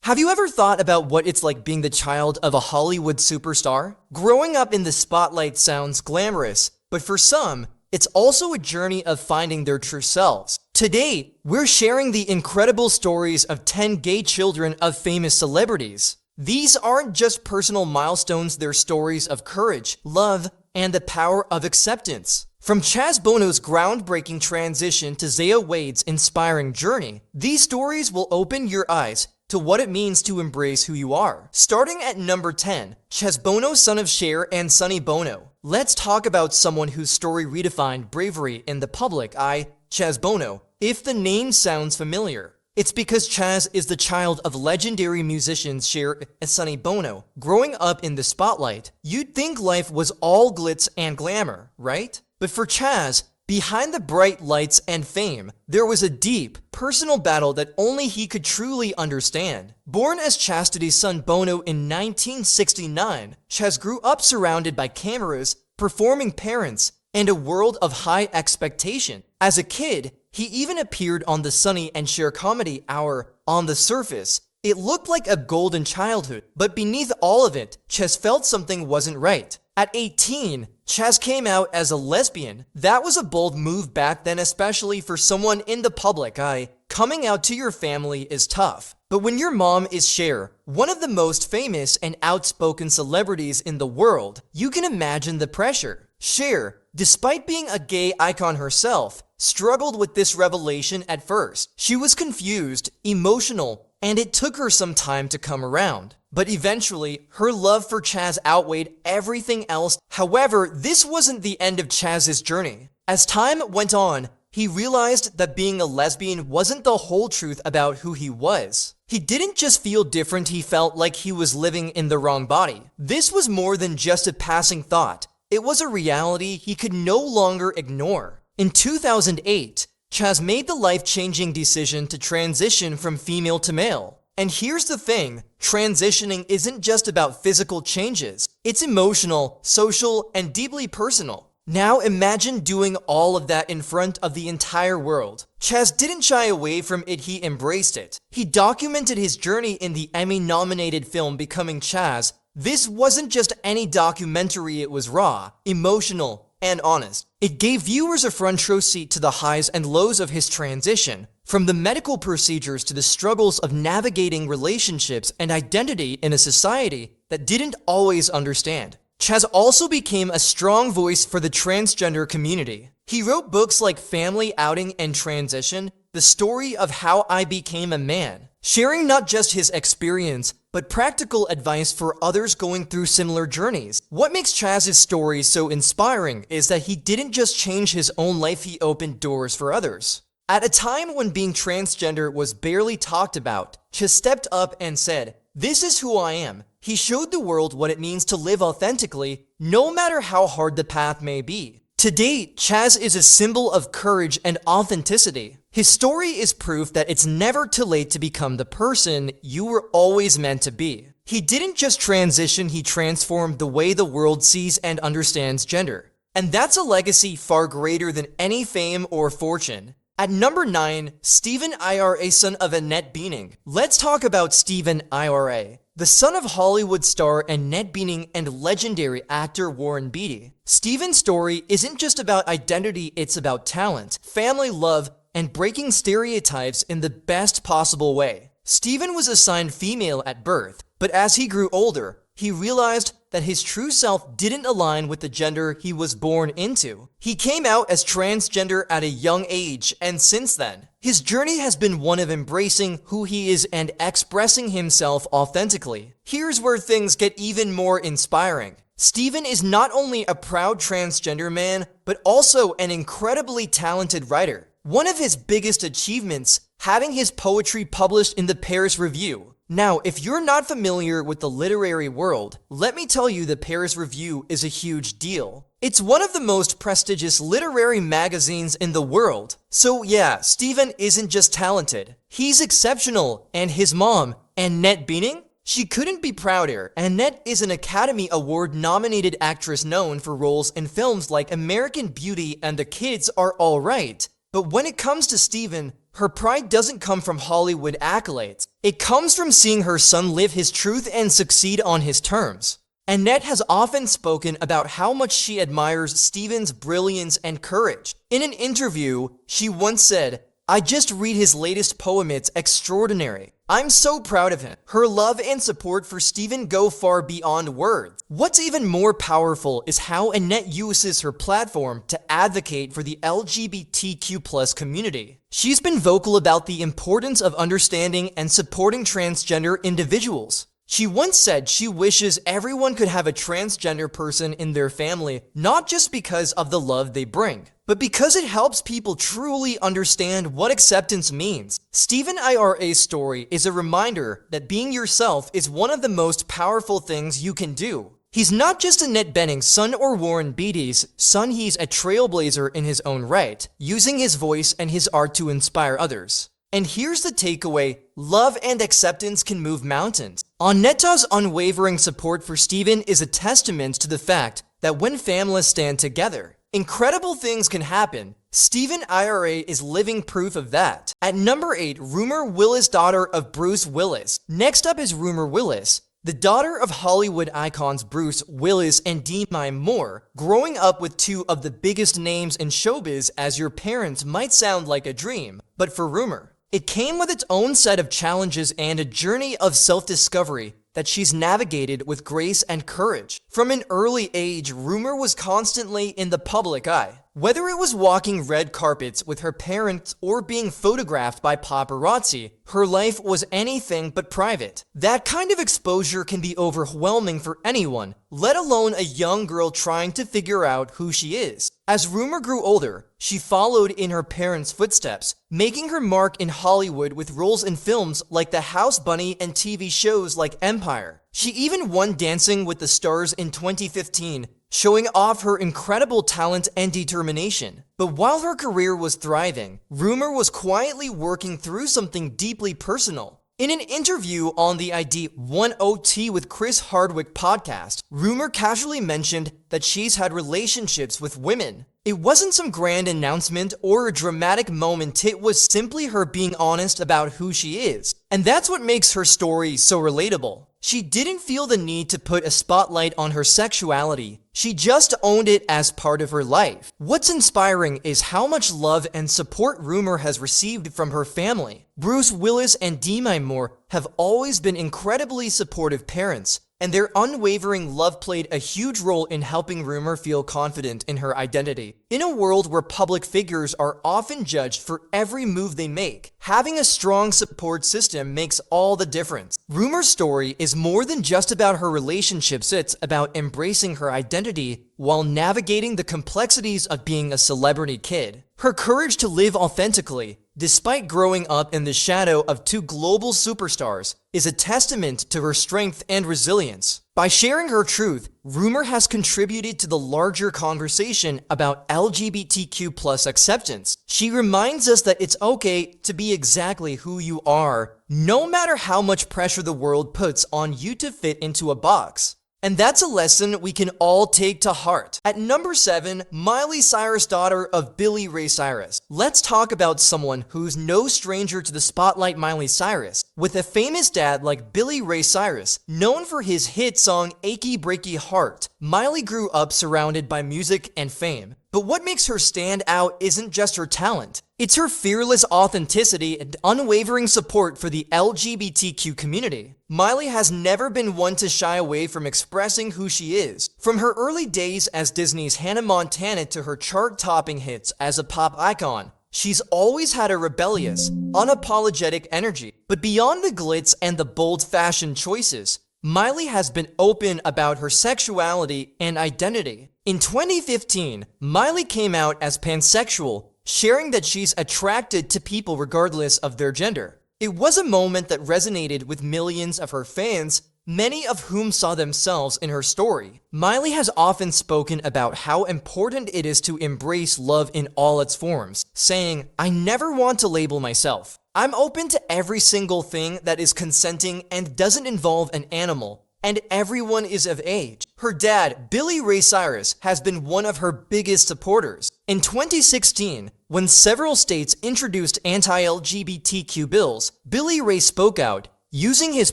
Have you ever thought about what it's like being the child of a Hollywood superstar? Growing up in the spotlight sounds glamorous, but for some, it's also a journey of finding their true selves. Today, we're sharing the incredible stories of 10 gay children of famous celebrities. These aren't just personal milestones, they're stories of courage, love, and the power of acceptance. From Chaz Bono's groundbreaking transition to Zaya Wade's inspiring journey, these stories will open your eyes to what it means to embrace who you are. Starting at number 10, Chaz Bono, son of Cher and Sonny Bono. Let's talk about someone whose story redefined bravery in the public eye, Chaz Bono. If the name sounds familiar, it's because Chaz is the child of legendary musicians Cher and Sonny Bono. Growing up in the spotlight, you'd think life was all glitz and glamour, right? But for Chaz, behind the bright lights and fame, there was a deep, personal battle that only he could truly understand. Born as Chastity's son Bono in 1969, Chaz grew up surrounded by cameras, performing parents, and a world of high expectation. As a kid, he even appeared on the Sonny and Cher comedy hour. On the surface, it looked like a golden childhood, but beneath all of it, Chaz felt something wasn't right. At 18, Chaz came out as a lesbian. That was a bold move back then, especially for someone in the public eye. Coming out to your family is tough. But when your mom is Cher, one of the most famous and outspoken celebrities in the world, you can imagine the pressure. Cher, despite being a gay icon herself, struggled with this revelation at first. She was confused, emotional, and it took her some time to come around. But eventually, her love for Chaz outweighed everything else. However, this wasn't the end of Chaz's journey. As time went on, he realized that being a lesbian wasn't the whole truth about who he was. He didn't just feel different, he felt like he was living in the wrong body. This was more than just a passing thought. It was a reality he could no longer ignore. In 2008, Chaz made the life-changing decision to transition from female to male. And here's the thing, transitioning isn't just about physical changes. It's emotional, social, and deeply personal. Now imagine doing all of that in front of the entire world. Chaz didn't shy away from it, he embraced it. He documented his journey in the Emmy-nominated film Becoming Chaz. This wasn't just any documentary, it was raw, emotional, and honest. It gave viewers a front row seat to the highs and lows of his transition, from the medical procedures to the struggles of navigating relationships and identity in a society that didn't always understand. Chaz also became a strong voice for the transgender community. He wrote books like Family Outing and Transition, The Story of How I Became a Man, sharing not just his experience, but practical advice for others going through similar journeys. What makes Chaz's story so inspiring is that he didn't just change his own life, he opened doors for others. At a time when being transgender was barely talked about, Chaz stepped up and said, "This is who I am." He showed the world what it means to live authentically, no matter how hard the path may be. Today, Chaz is a symbol of courage and authenticity. His story is proof that it's never too late to become the person you were always meant to be. He didn't just transition, he transformed the way the world sees and understands gender. And that's a legacy far greater than any fame or fortune. At number 9, Stephen Ira, son of Annette Bening. Let's talk about Stephen Ira, the son of Hollywood star Annette Bening and legendary actor Warren Beatty. Stephen's story isn't just about identity, it's about talent, family love, and breaking stereotypes in the best possible way. Stephen was assigned female at birth, but as he grew older, he realized that his true self didn't align with the gender he was born into. He came out as transgender at a young age, and since then, his journey has been one of embracing who he is and expressing himself authentically. Here's where things get even more inspiring. Stephen is not only a proud transgender man, but also an incredibly talented writer. One of his biggest achievements, having his poetry published in the Paris Review. Now, if you're not familiar with the literary world, let me tell you the Paris Review is a huge deal. It's one of the most prestigious literary magazines in the world. So yeah, Stephen isn't just talented, he's exceptional, and his mom, Annette Bening, she couldn't be prouder. Annette is an Academy Award-nominated actress known for roles in films like American Beauty and The Kids Are All Right. But when it comes to Stephen, Her pride doesn't come from Hollywood accolades. It comes from seeing her son live his truth and succeed on his terms. Annette has often spoken about how much she admires Steven's brilliance and courage. In an interview, she once said, "I just read his latest poem, it's extraordinary. I'm so proud of him." Her love and support for Steven go far beyond words. What's even more powerful is how Annette uses her platform to advocate for the LGBTQ+ community. She's been vocal about the importance of understanding and supporting transgender individuals. She once said she wishes everyone could have a transgender person in their family, not just because of the love they bring, but because it helps people truly understand what acceptance means. Steven IRA's story is a reminder that being yourself is one of the most powerful things you can do. He's not just Annette Bening's son or Warren Beatty's son, he's a trailblazer in his own right, using his voice and his art to inspire others. And here's the takeaway: love and acceptance can move mountains. Annetta's unwavering support for Steven is a testament to the fact that when families stand together, incredible things can happen. Steven IRA is living proof of that. At number 8, Rumer Willis, daughter of Bruce Willis. Next up is Rumer Willis, the daughter of Hollywood icons Bruce Willis and Demi Moore. Growing up with two of the biggest names in showbiz as your parents might sound like a dream, but for Rumer, it came with its own set of challenges and a journey of self-discovery that she's navigated with grace and courage. From an early age, Rumer was constantly in the public eye. Whether it was walking red carpets with her parents or being photographed by paparazzi, her life was anything but private. That kind of exposure can be overwhelming for anyone, let alone a young girl trying to figure out who she is. As Rumer grew older, she followed in her parents' footsteps, making her mark in Hollywood with roles in films like The House Bunny and TV shows like Empire. She even won Dancing with the Stars in 2015, showing off her incredible talent and determination. But while her career was thriving, Rumer was quietly working through something deeply personal. In an interview on the ID10T with Chris Hardwick podcast, Rumer casually mentioned that she's had relationships with women. It wasn't some grand announcement or a dramatic moment, it was simply her being honest about who she is. And that's what makes her story so relatable. She didn't feel the need to put a spotlight on her sexuality. She just owned it as part of her life. What's inspiring is how much love and support Rumer has received from her family. Bruce Willis and Demi Moore have always been incredibly supportive parents, and their unwavering love played a huge role in helping Rumer feel confident in her identity. In a world where public figures are often judged for every move they make, having a strong support system makes all the difference. Rumer's story is more than just about her relationships, it's about embracing her identity while navigating the complexities of being a celebrity kid. Her courage to live authentically, despite growing up in the shadow of two global superstars, is a testament to her strength and resilience. By sharing her truth, Rumer has contributed to the larger conversation about LGBTQ+ acceptance. She reminds us that it's okay to be exactly who you are, no matter how much pressure the world puts on you to fit into a box. And that's a lesson we can all take to heart. At number 7, Miley Cyrus, daughter of Billy Ray Cyrus. Let's talk about someone who's no stranger to the spotlight, Miley Cyrus. With a famous dad like Billy Ray Cyrus, known for his hit song Achy Breaky Heart, Miley grew up surrounded by music and fame. But what makes her stand out isn't just her talent. It's her fearless authenticity and unwavering support for the LGBTQ community. Miley has never been one to shy away from expressing who she is. From her early days as Disney's Hannah Montana to her chart-topping hits as a pop icon, she's always had a rebellious, unapologetic energy. But beyond the glitz and the bold fashion choices, Miley has been open about her sexuality and identity. In 2015, Miley came out as pansexual, sharing that she's attracted to people regardless of their gender. It was a moment that resonated with millions of her fans, many of whom saw themselves in her story. Miley has often spoken about how important it is to embrace love in all its forms, saying, "I never want to label myself. I'm open to every single thing that is consenting and doesn't involve an animal, and everyone is of age." Her dad, Billy Ray Cyrus, has been one of her biggest supporters. In 2016, When several states introduced anti-LGBTQ bills, Billy Ray spoke out, using his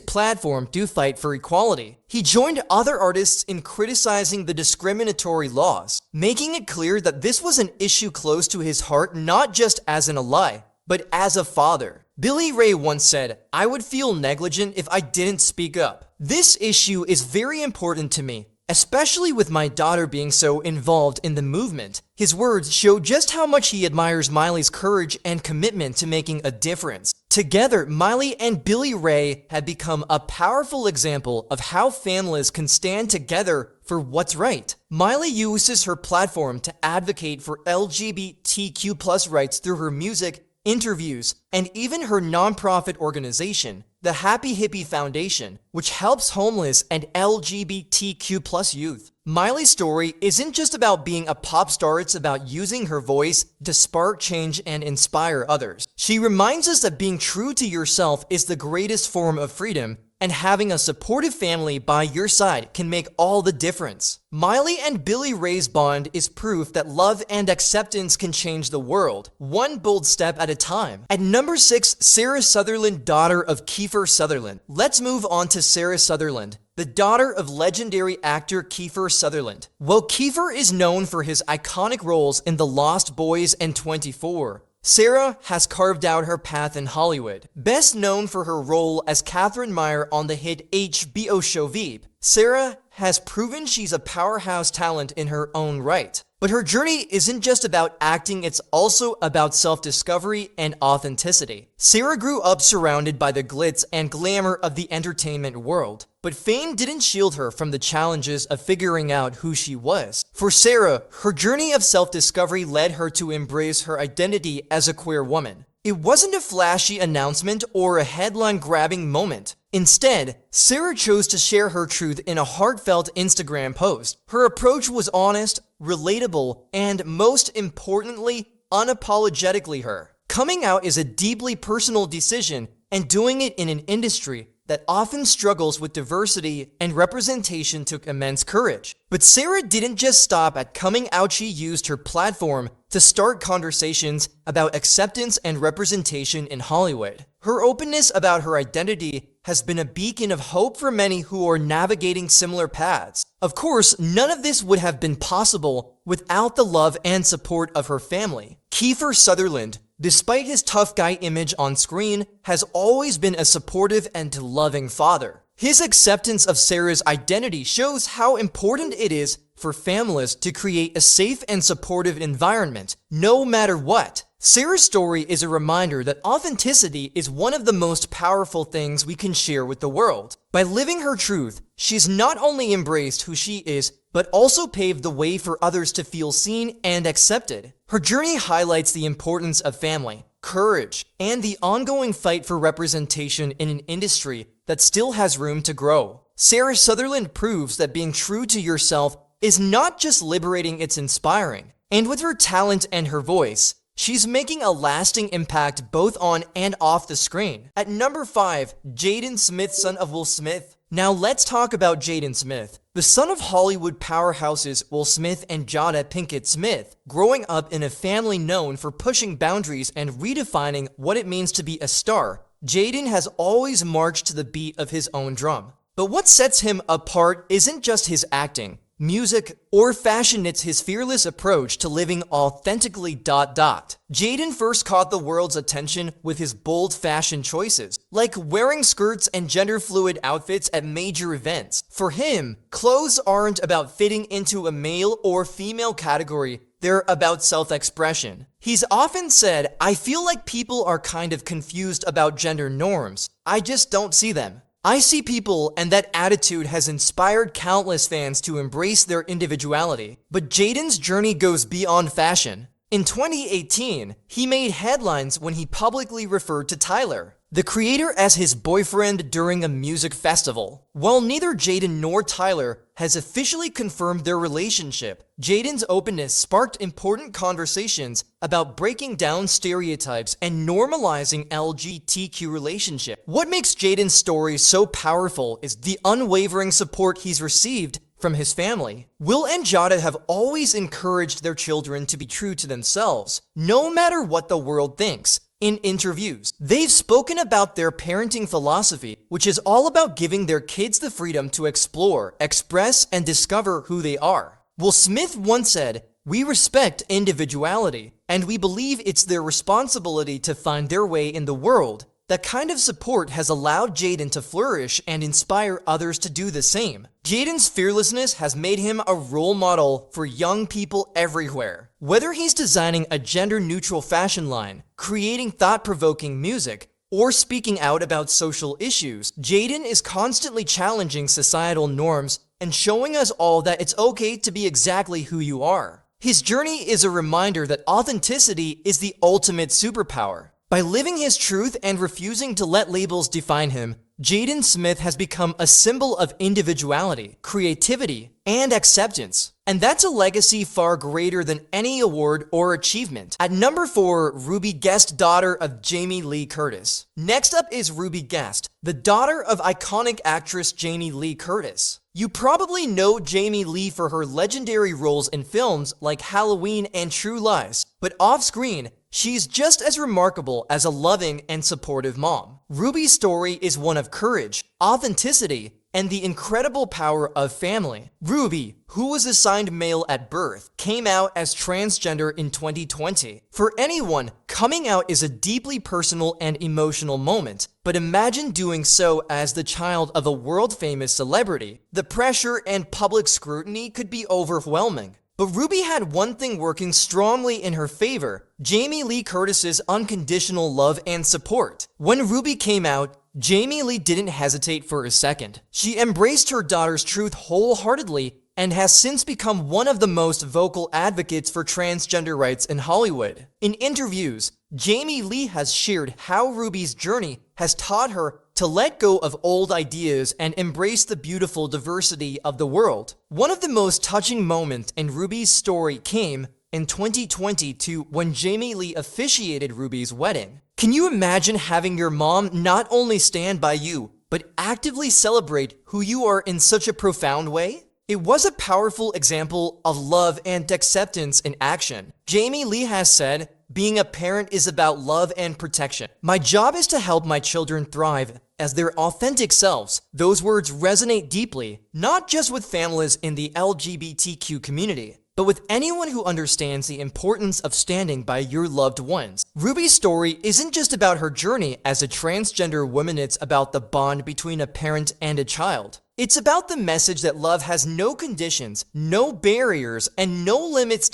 platform to fight for equality. He joined other artists in criticizing the discriminatory laws, making it clear that this was an issue close to his heart not just as an ally, but as a father. Billy Ray once said, "I would feel negligent if I didn't speak up. This issue is very important to me, especially with my daughter being so involved in the movement." His words show just how much he admires Miley's courage and commitment to making a difference. Together, Miley and Billy Ray have become a powerful example of how families can stand together for what's right. Miley uses her platform to advocate for LGBTQ+ rights through her music, interviews, and even her nonprofit organization, the Happy Hippie Foundation, which helps homeless and LGBTQ+ youth. Miley's story isn't just about being a pop star, it's about using her voice to spark change and inspire others. She reminds us that being true to yourself is the greatest form of freedom, and having a supportive family by your side can make all the difference. Miley and Billy Ray's bond is proof that love and acceptance can change the world, one bold step at a time. At number 6, Sarah Sutherland, daughter of Kiefer Sutherland. Let's move on to Sarah Sutherland, the daughter of legendary actor Kiefer Sutherland. While Kiefer is known for his iconic roles in The Lost Boys and 24, Sarah has carved out her path in Hollywood. Best known for her role as Catherine Meyer on the hit HBO show Veep, Sarah has proven she's a powerhouse talent in her own right. But her journey isn't just about acting, it's also about self-discovery and authenticity. Sarah grew up surrounded by the glitz and glamour of the entertainment world, but fame didn't shield her from the challenges of figuring out who she was. For Sarah, her journey of self-discovery led her to embrace her identity as a queer woman. It wasn't a flashy announcement or a headline-grabbing moment. Instead, Sarah chose to share her truth in a heartfelt Instagram post. Her approach was honest, relatable, and most importantly, unapologetically her. Coming out is a deeply personal decision, and doing it in an industry that often struggles with diversity and representation took immense courage. But Sarah didn't just stop at coming out. She used her platform to start conversations about acceptance and representation in Hollywood. Her openness about her identity has been a beacon of hope for many who are navigating similar paths. Of course, none of this would have been possible without the love and support of her family. Kiefer Sutherland, despite his tough guy image on screen, has always been a supportive and loving father. His acceptance of Sarah's identity shows how important it is for families to create a safe and supportive environment, no matter what. Sarah's story is a reminder that authenticity is one of the most powerful things we can share with the world. By living her truth, she's not only embraced who she is, but also paved the way for others to feel seen and accepted. Her journey highlights the importance of family, courage, and the ongoing fight for representation in an industry that still has room to grow. Sarah Sutherland proves that being true to yourself is not just liberating, it's inspiring. And with her talent and her voice, she's making a lasting impact both on and off the screen. At number 5, Jaden Smith, son of Will Smith. Now let's talk about Jaden Smith, the son of Hollywood powerhouses Will Smith and Jada Pinkett Smith. Growing up in a family known for pushing boundaries and redefining what it means to be a star, Jaden has always marched to the beat of his own drum. But what sets him apart isn't just his acting, music, or fashion, it's his fearless approach to living authentically. Jaden first caught the world's attention with his bold fashion choices, like wearing skirts and gender-fluid outfits at major events. For him, clothes aren't about fitting into a male or female category, they're about self-expression. He's often said, "I feel like people are kind of confused about gender norms. I just don't see them. I see people," and that attitude has inspired countless fans to embrace their individuality. But Jaden's journey goes beyond fashion. In 2018, he made headlines when he publicly referred to Tyler, the creator, as his boyfriend during a music festival. While neither Jaden nor Tyler has officially confirmed their relationship, Jaden's openness sparked important conversations about breaking down stereotypes and normalizing LGBTQ relationships. What makes Jaden's story so powerful is the unwavering support he's received from his family. Will and Jada have always encouraged their children to be true to themselves, no matter what the world thinks. In interviews, they've spoken about their parenting philosophy, which is all about giving their kids the freedom to explore, express, and discover who they are. Will Smith once said, "We respect individuality, and we believe it's their responsibility to find their way in the world." That kind of support has allowed Jaden to flourish and inspire others to do the same. Jaden's fearlessness has made him a role model for young people everywhere. Whether he's designing a gender-neutral fashion line, creating thought-provoking music, or speaking out about social issues, Jaden is constantly challenging societal norms and showing us all that it's okay to be exactly who you are. His journey is a reminder that authenticity is the ultimate superpower. By living his truth and refusing to let labels define him, Jaden Smith has become a symbol of individuality, creativity, and acceptance. And that's a legacy far greater than any award or achievement. At number 4, Ruby Guest, daughter of Jamie Lee Curtis. Next up is Ruby Guest, the daughter of iconic actress Jamie Lee Curtis. You probably know Jamie Lee for her legendary roles in films like Halloween and True Lies, but off-screen, she's just as remarkable as a loving and supportive mom. Ruby's story is one of courage, authenticity, and the incredible power of family. Ruby, who was assigned male at birth, came out as transgender in 2020. For anyone, coming out is a deeply personal and emotional moment, but imagine doing so as the child of a world-famous celebrity. The pressure and public scrutiny could be overwhelming. But Ruby had one thing working strongly in her favor: Jamie Lee Curtis's unconditional love and support. When Ruby came out, Jamie Lee didn't hesitate for a second. She embraced her daughter's truth wholeheartedly and has since become one of the most vocal advocates for transgender rights in Hollywood. In interviews, Jamie Lee has shared how Ruby's journey has taught her to let go of old ideas and embrace the beautiful diversity of the world. One of the most touching moments in Ruby's story came in 2022 when Jamie Lee officiated Ruby's wedding. Can you imagine having your mom not only stand by you, but actively celebrate who you are in such a profound way? It was a powerful example of love and acceptance in action. Jamie Lee has said, "Being a parent is about love and protection. My job is to help my children thrive as their authentic selves." Those words resonate deeply, not just with families in the LGBTQ community, but with anyone who understands the importance of standing by your loved ones. Ruby's story isn't just about her journey as a transgender woman, it's about the bond between a parent and a child. It's about the message that love has no conditions, no barriers, and no limits.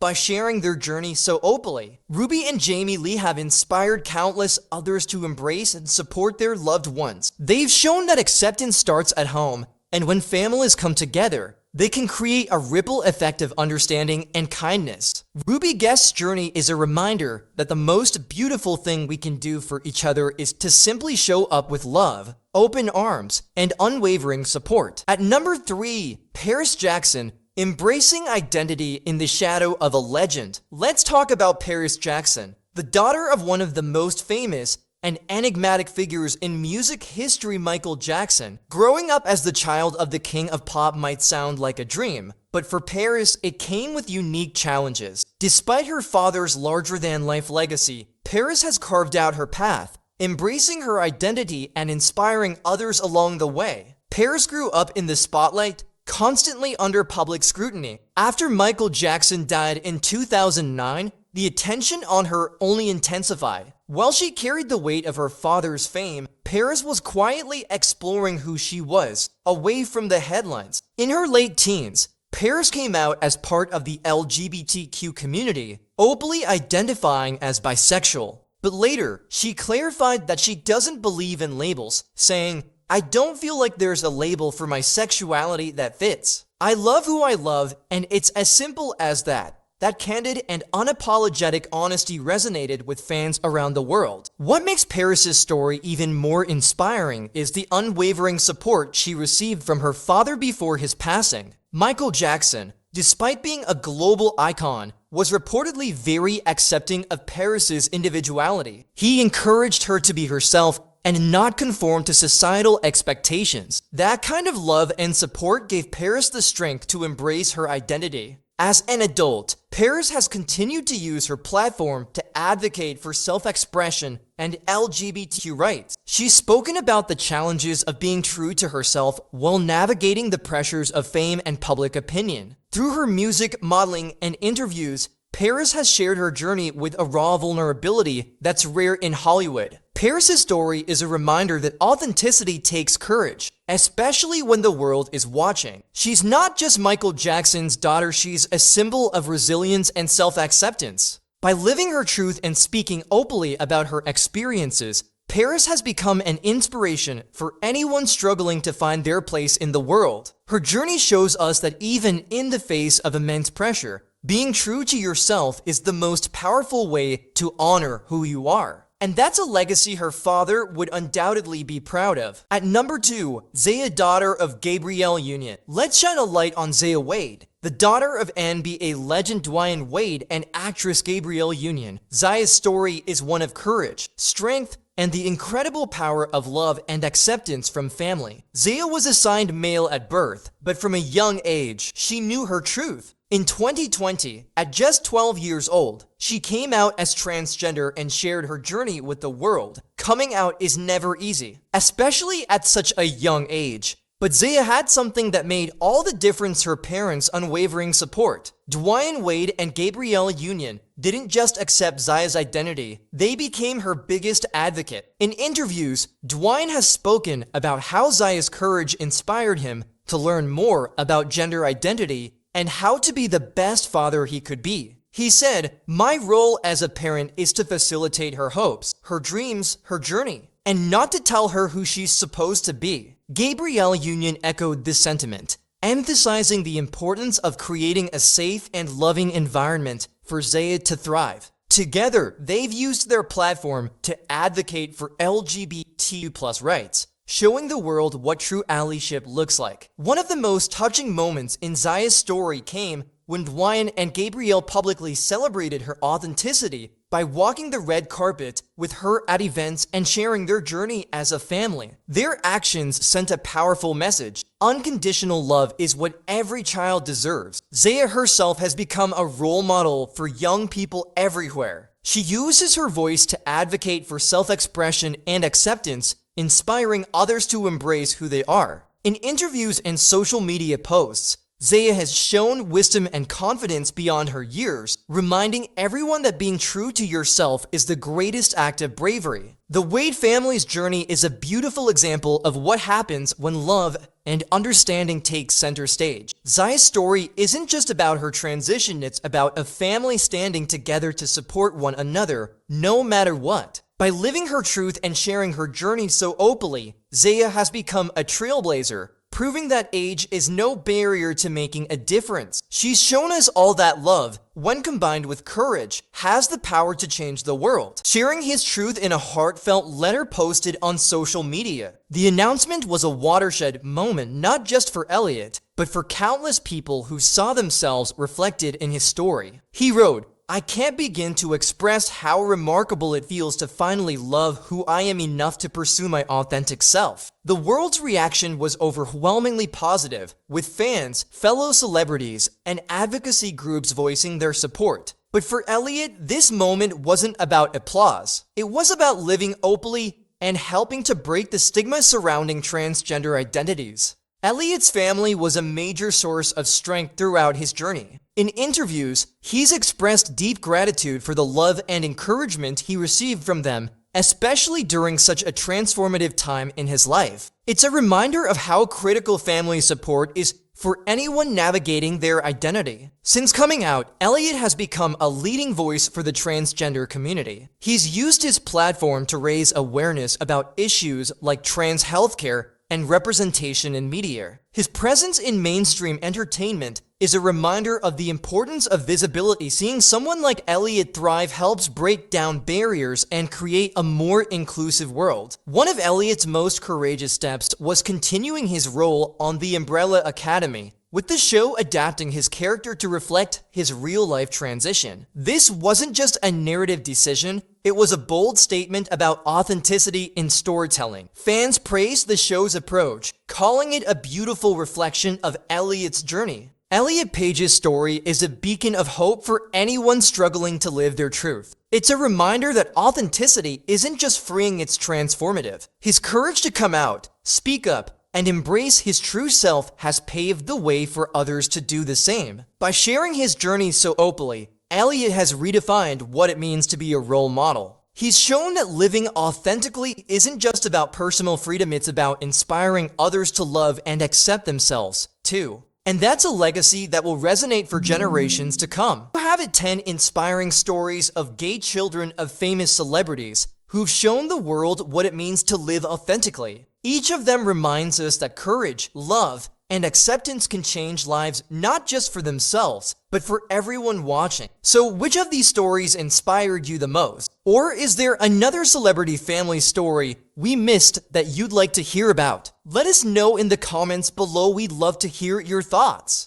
By sharing their journey so openly, Ruby and Jamie Lee have inspired countless others to embrace and support their loved ones. They've shown that acceptance starts at home, and when families come together, they can create a ripple effect of understanding and kindness. Ruby Guest's journey is a reminder that the most beautiful thing we can do for each other is to simply show up with love, open arms, and unwavering support. At number 3, Paris Jackson, embracing identity in the shadow of a legend. Let's talk about Paris Jackson, the daughter of one of the most famous and enigmatic figures in music history, Michael Jackson. Growing up as the child of the king of pop might sound like a dream, but for Paris, it came with unique challenges. Despite her father's larger-than-life legacy, Paris has carved out her path, embracing her identity and inspiring others along the way. Paris grew up in the spotlight, constantly under public scrutiny. After Michael Jackson died in 2009, the attention on her only intensified. While she carried the weight of her father's fame, Paris was quietly exploring who she was, away from the headlines. In her late teens, Paris came out as part of the LGBTQ community, openly identifying as bisexual. But later, she clarified that she doesn't believe in labels, saying, "I don't feel like there's a label for my sexuality that fits. I love who I love, and it's as simple as that." That candid and unapologetic honesty resonated with fans around the world. What makes Paris's story even more inspiring is the unwavering support she received from her father before his passing. Michael Jackson, despite being a global icon, was reportedly very accepting of Paris's individuality. He encouraged her to be herself and not conform to societal expectations. That kind of love and support gave Paris the strength to embrace her identity. As an adult, Paris has continued to use her platform to advocate for self-expression and LGBTQ rights. She's spoken about the challenges of being true to herself while navigating the pressures of fame and public opinion. Through her music, modeling, and interviews, Paris has shared her journey with a raw vulnerability that's rare in Hollywood. Paris's story is a reminder that authenticity takes courage, especially when the world is watching. She's not just Michael Jackson's daughter, she's a symbol of resilience and self-acceptance. By living her truth and speaking openly about her experiences, Paris has become an inspiration for anyone struggling to find their place in the world. Her journey shows us that even in the face of immense pressure, being true to yourself is the most powerful way to honor who you are. And that's a legacy her father would undoubtedly be proud of. At number 2, Zaya, daughter of Gabrielle Union. Let's shine a light on Zaya Wade, the daughter of NBA legend Dwyane Wade and actress Gabrielle Union. Zaya's story is one of courage, strength, and the incredible power of love and acceptance from family. Zaya was assigned male at birth, but from a young age, she knew her truth. In 2020, at just 12 years old, she came out as transgender and shared her journey with the world. Coming out is never easy, especially at such a young age. But Zaya had something that made all the difference: her parents' unwavering support. Dwyane Wade and Gabrielle Union didn't just accept Zaya's identity, they became her biggest advocate. In interviews, Dwyane has spoken about how Zaya's courage inspired him to learn more about gender identity and how to be the best father he could be. He said, "My role as a parent is to facilitate her hopes, her dreams, her journey, and not to tell her who she's supposed to be." Gabrielle Union echoed this sentiment, emphasizing the importance of creating a safe and loving environment for Zaya to thrive. Together, they've used their platform to advocate for LGBTQ+ rights, showing the world what true allyship looks like. One of the most touching moments in Zaya's story came when Dwyane and Gabrielle publicly celebrated her authenticity by walking the red carpet with her at events and sharing their journey as a family. Their actions sent a powerful message. Unconditional love is what every child deserves. Zaya herself has become a role model for young people everywhere. She uses her voice to advocate for self-expression and acceptance, inspiring others to embrace who they are. In interviews and social media posts, Zaya has shown wisdom and confidence beyond her years, reminding everyone that being true to yourself is the greatest act of bravery. The Wade family's journey is a beautiful example of what happens when love and understanding takes center stage. Zaya's story isn't just about her transition, it's about a family standing together to support one another, no matter what. By living her truth and sharing her journey so openly, Zaya has become a trailblazer, proving that age is no barrier to making a difference. She's shown us all that love, when combined with courage, has the power to change the world. Sharing his truth in a heartfelt letter posted on social media. The announcement was a watershed moment not just for Elliot, but for countless people who saw themselves reflected in his story. He wrote, "I can't begin to express how remarkable it feels to finally love who I am enough to pursue my authentic self." The world's reaction was overwhelmingly positive, with fans, fellow celebrities, and advocacy groups voicing their support. But for Elliot, this moment wasn't about applause. It was about living openly and helping to break the stigma surrounding transgender identities. Elliot's family was a major source of strength throughout his journey. In interviews, he's expressed deep gratitude for the love and encouragement he received from them, especially during such a transformative time in his life. It's a reminder of how critical family support is for anyone navigating their identity. Since coming out, Elliot has become a leading voice for the transgender community. He's used his platform to raise awareness about issues like trans healthcare and representation in media. His presence in mainstream entertainment is a reminder of the importance of visibility. Seeing someone like Elliot thrive helps break down barriers and create a more inclusive world. One of Elliot's most courageous steps was continuing his role on the Umbrella Academy, with the show adapting his character to reflect his real-life transition. This wasn't just a narrative decision, it was a bold statement about authenticity in storytelling. Fans praised the show's approach, calling it a beautiful reflection of Elliot's journey. Elliot Page's story is a beacon of hope for anyone struggling to live their truth. It's a reminder that authenticity isn't just freeing, it's transformative. His courage to come out, speak up, and embrace his true self has paved the way for others to do the same. By sharing his journey so openly, Elliot has redefined what it means to be a role model. He's shown that living authentically isn't just about personal freedom, it's about inspiring others to love and accept themselves, too. And that's a legacy that will resonate for generations to come. You have 10 inspiring stories of gay children of famous celebrities who've shown the world what it means to live authentically. Each of them reminds us that courage, love, and acceptance can change lives not just for themselves, but for everyone watching. So which of these stories inspired you the most? Or is there another celebrity family story we missed that you'd like to hear about? Let us know in the comments below, we'd love to hear your thoughts.